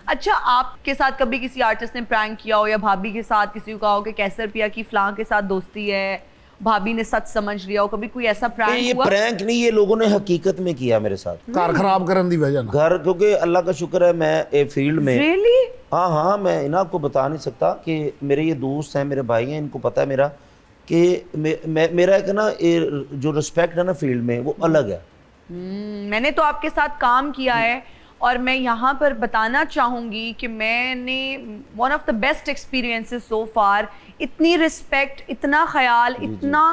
اچھا آپ کے ساتھ کبھی کسی آرٹسٹ نے پرینک کیا ہو یا بھابھی کے ساتھ کسی کو کہا ہو کہ کیسر پیا کی فلاں کے ساتھ دوستی ہے, بھابھی نے سچ سمجھ لیا ہو, کبھی کوئی ایسا پرینک یہ ہوا؟ پرینک نہیں, یہ لوگوں نے حقیقت میں کیا میرے ساتھ, گھر خراب کرن دی وجہ نہ گھر, کیونکہ اللہ کا شکر ہے میں ایک فیلڈ میں, Really؟ ہاں میں انہیں آپ کو بتا نہیں سکتا کہ میرے یہ دوست ہیں, میرے بھائی ہیں, ان کو پتہ ہے میرا کہ میرا ایک نا جو رسپیکٹ ہے نا فیلڈ میں وہ الگ ہے. میں نے تو آپ کے ساتھ کام کیا ہے اور میں یہاں پر بتانا چاہوں گی کہ میں نے one of the best experiences so for, اتنی رسپیکٹ, اتنا خیال, اتنا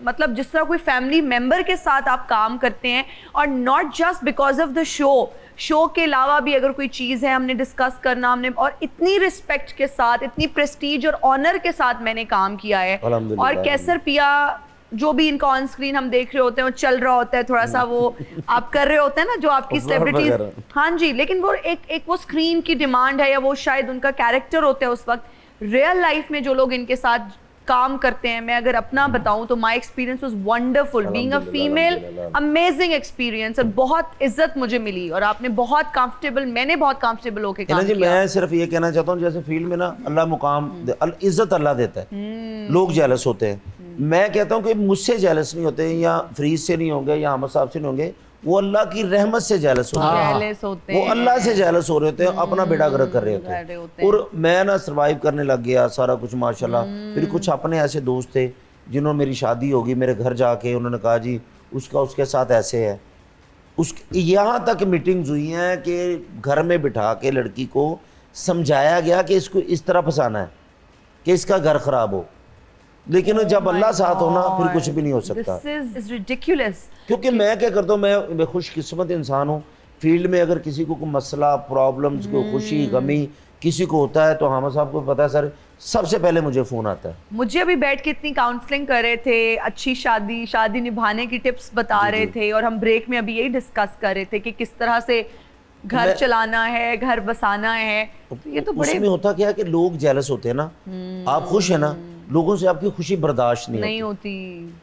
مطلب جس طرح کوئی فیملی ممبر کے ساتھ آپ کام کرتے ہیں, اور not just because of the show کے علاوہ بھی اگر کوئی چیز ہے ہم نے ڈسکس کرنا, ہم نے, اور اتنی رسپیکٹ کے ساتھ, اتنی پریسٹیج اور آنر کے ساتھ میں نے کام کیا ہے. اور کیسر پیا جو بھی ان کا آن اسکرین ہم دیکھ رہے ہوتے ہیں وہ چل رہا ہوتا ہے تھوڑا سا, وہ آپ کر رہے ہوتے ہیں نا جو آپ کی سیلیبریٹیز, ہاں جی, لیکن وہ ایک وہ اسکرین کی ڈیمانڈ ہے یا وہ شاید ان کا کیریکٹر ہوتا ہے اس وقت. ریئل لائف میں جو لوگ ان کے ساتھ کام کرتے ہیں, میں اگر اپنا بتاؤں تو my experience was wonderful, being a female, amazing experience, اور بہت عزت مجھے ملی, اور آپ نے بہت کمفرٹیبل, میں نے بہت کمفرٹیبل ہو کے کام جی. کیا. میں صرف یہ کہنا چاہتا ہوں جیسے فیلڈ میں نا اللہ مقام, عزت اللہ دیتا ہے, لوگ جیلس ہوتے ہیں, میں کہتا ہوں کہ مجھ سے جیلس نہیں ہوتے, یا فریز سے نہیں ہوں گے, یا احمد صاحب سے نہیں ہوں گے, وہ اللہ کی رحمت سے جیلس ہوتے ہیں, وہ اللہ سے جیلس ہو رہے ہوتے ہیں, اپنا بیڑا گرک کر رہے ہوتے ہیں. اور میں نا سروائیو کرنے لگ گیا سارا کچھ ماشاءاللہ. پھر کچھ اپنے ایسے دوست تھے جنہوں نے میری شادی ہوگی, میرے گھر جا کے انہوں نے کہا جی اس کے ساتھ ایسے ہے. یہاں تک میٹنگز ہوئی ہیں کہ گھر میں بٹھا کے لڑکی کو سمجھایا گیا کہ اس کو اس طرح پھنسانا ہے کہ اس کا گھر خراب ہو, لیکن جب اللہ ساتھ ہونا پھر کچھ بھی نہیں ہو سکتا. This is ridiculous. کیونکہ میں کیا کرتا ہوں, میں خوش قسمت انسان ہوں. فیلڈ میں اگر کسی کو کوئی مسئلہ, پرابلمز, کوئی خوشی غمی کسی کو ہوتا ہے تو حامد صاحب کو پتا ہے سر, سب سے پہلے مجھے فون آتا ہے. مجھے ابھی بیٹھ کے اتنی کاؤنسلنگ کر رہے تھے, اچھی شادی نبھانے کی ٹپس بتا رہے تھے, اور ہم بریک میں ابھی یہی ڈسکس کر رہے تھے کہ کس طرح سے گھر چلانا ہے, گھر بسانا ہے. یہ تو اس میں ہوتا کیا ہے کہ لوگ جیلس ہوتے ہیں نا, آپ خوش ہیں نا, لوگوں سے آپ کی خوشی برداشت نہیں ہوتی,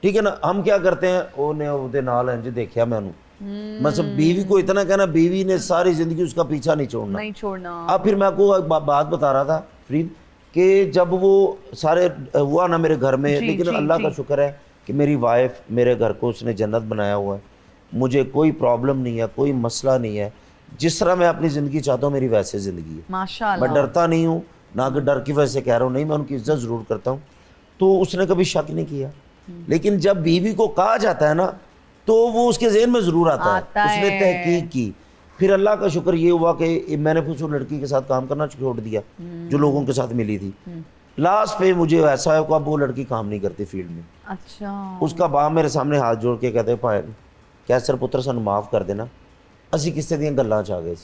ٹھیک ہے نا. ہم کیا کرتے ہیں, وہ نال ہے جی دیکھیا میں نے, مطلب بیوی کو اتنا کہنا, بیوی نے ساری زندگی اس کا پیچھا نہیں چھوڑنا. اب پھر میں آپ کو ایک بات بتا رہا تھا فرید, کہ جب وہ سارے ہوا نا میرے گھر میں, لیکن اللہ کا شکر ہے کہ میری وائف میرے گھر کو اس نے جنت بنایا ہوا ہے, مجھے کوئی پرابلم نہیں ہے, کوئی مسئلہ نہیں ہے. جس طرح میں اپنی زندگی چاہتا ہوں میری ویسے زندگی ہے, ماشاءاللہ. میں ڈرتا نہیں ہوں, نہ کہ ڈر کی وجہ سے کہہ رہا ہوں, نہیں, میں ان کی عزت ضرور کرتا ہوں. تو اس نے کبھی شک نہیں کیا, لیکن جب بیوی کو کہا جاتا ہے نا تو وہ اس کے ذہن میں ضرور آتا ہے. اس نے تحقیق کی, پھر اللہ کا شکر یہ ہوا کہ میں نے پھر لڑکی کے ساتھ کام کرنا چھوڑ دیا جو لوگوں کے ساتھ ملی تھی. لاسٹ پہ مجھے ایسا ہے کہ اب وہ لڑکی کام نہیں کرتی فیلڈ میں. اچھا. اس کا باپ میرے سامنے ہاتھ جوڑ کے کہتے ہیں کیسر پتر سن معاف کر دینا, اسی کسے دیاں گلاں چ آ گئے.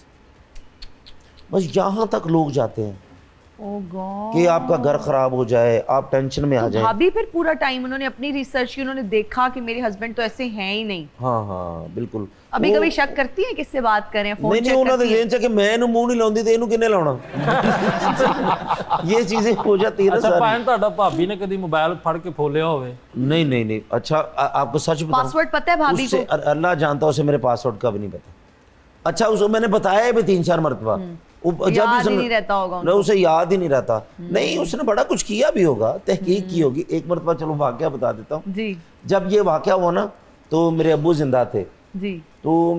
بس یہاں تک لوگ جاتے ہیں کہ آپ کا گھر خراب ہو جائے, آپ ٹینشن میں آ جائیں. بھابھی پھر پورا ٹائم انہوں نے اپنی ریسرچ کی, انہوں نے دیکھا کہ میرے ہسبینڈ تو ایسے ہیں ہی نہیں. ہاں بالکل. ابھی کبھی شک کرتی ہیں کس سے بات کریں, فون چیک کرتی ہیں؟ نہیں, انہوں نے ذہن چ کہ میں انہوں منہ نہیں لاؤندی تے انہوں کنے لاؤنا, یہ چیزیں ہو جاتی ہیں. اچھا پائن تہاڈا بھابی نے کدی موبائل پھڑ کے کھولیا ہوئے؟ نہیں. اچھا آپ کو سچ بتاؤں, پاسورڈ پتہ ہے بھابی کو؟ اللہ جانتا ہے اسے میرے پاسورڈ کا بھی نہیں پتا. اچھا اسے میں نے بتایا بھی 3-4 مرتبہ, یاد ہی نہیں رہتا ہوگا اسے, یاد ہی نہیں رہتا. نہیں, اس نے بڑا کچھ کیا بھی ہوگا, تحقیق کی ہوگی. ایک مرتبہ چلو واقعہ بتا دیتا ہوں. جب یہ واقعہ ہوا نا تو میرے ابو زندہ تھے, تو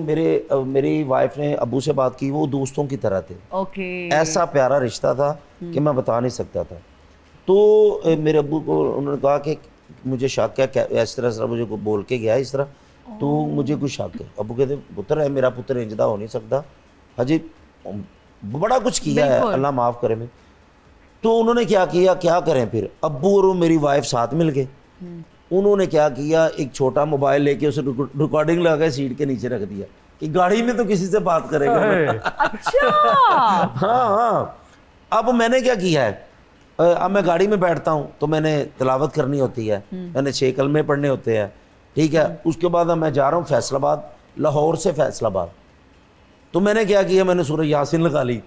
میری وائف نے ابو سے بات کی, وہ دوستوں کی طرح تھے, ایسا پیارا رشتہ تھا کہ میں بتا نہیں سکتا تھا. تو میرے ابو کو انہوں نے کہا کہ مجھے شک ہے, اس طرح مجھے کو بول کے گیا اس طرح, تو مجھے کچھ شک ہے. ابو کہتے پتر ہے, میرا پتر انجدہ ہو نہیں سکتا, حجی بڑا کچھ کیا ہے, اللہ معاف کرے میں. تو انہوں نے کیا کریں پھر, ابو اور میری وائف ساتھ مل گئے. انہوں نے کیا کیا, ایک چھوٹا موبائل لے کے اسے ریکارڈنگ لگا کے سیٹ کے نیچے رکھ دیا کہ گاڑی میں تو کسی سے بات کرے گا. اچھا. ہاں. اب میں نے کیا کیا ہے, اب میں گاڑی میں بیٹھتا ہوں تو میں نے تلاوت کرنی ہوتی ہے, میں نے 6 کلمے پڑھنے ہوتے ہیں, ٹھیک ہے. اس کے بعد اب میں جا رہا ہوں فیصل آباد, لاہور سے فیصل آباد. تو میں نے کیا کیا, میں نے سورہ یاسین لگا لی,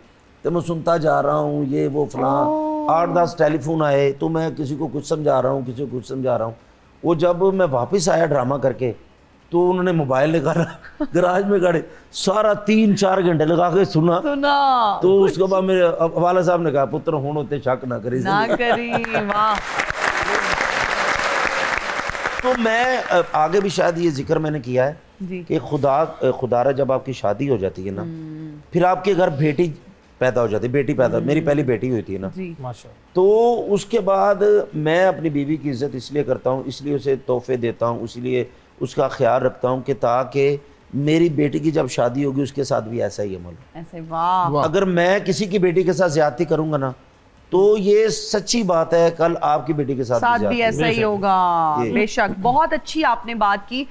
تو میں سنتا جا رہا ہوں, یہ وہ فلاں. 8-10 ٹیلی فون آئے, تو میں کسی کو کچھ سمجھا رہا ہوں, کسی کو کچھ سمجھا رہا ہوں. وہ جب میں واپس آیا ڈرامہ کر کے, تو انہوں نے موبائل نکالا گراج میں کھڑے سارا 3-4 گھنٹے لگا کے سنا تو اس کے بعد میرے والد صاحب نے کہا پتر ہون ہوتے شک نہ کری واہ. تو میں آگے بھی شاید یہ ذکر میں نے کیا ہے کہ خدا را جب آپ کی شادی ہو جاتی ہے نا پھر آپ کے گھر بیٹی پیدا ہو جاتی ہے, بیٹی پیدا, میری پہلی بیٹی ہوئی تھی نا, تو اس کے بعد میں اپنی بیوی کی عزت اس لیے کرتا ہوں, اس لیے اسے تحفے دیتا ہوں, اس لیے اس کا خیال رکھتا ہوں کہ تاکہ میری بیٹی کی جب شادی ہوگی اس کے ساتھ بھی ایسا ہی عمل ہو. اگر میں کسی کی بیٹی کے ساتھ زیادتی کروں گا نا تو یہ سچی بات ہے کل آپ کی بیٹی کے ساتھ بھی ایسا ہی ہوگا. بے شک, بہت اچھی آپ نے بات کی.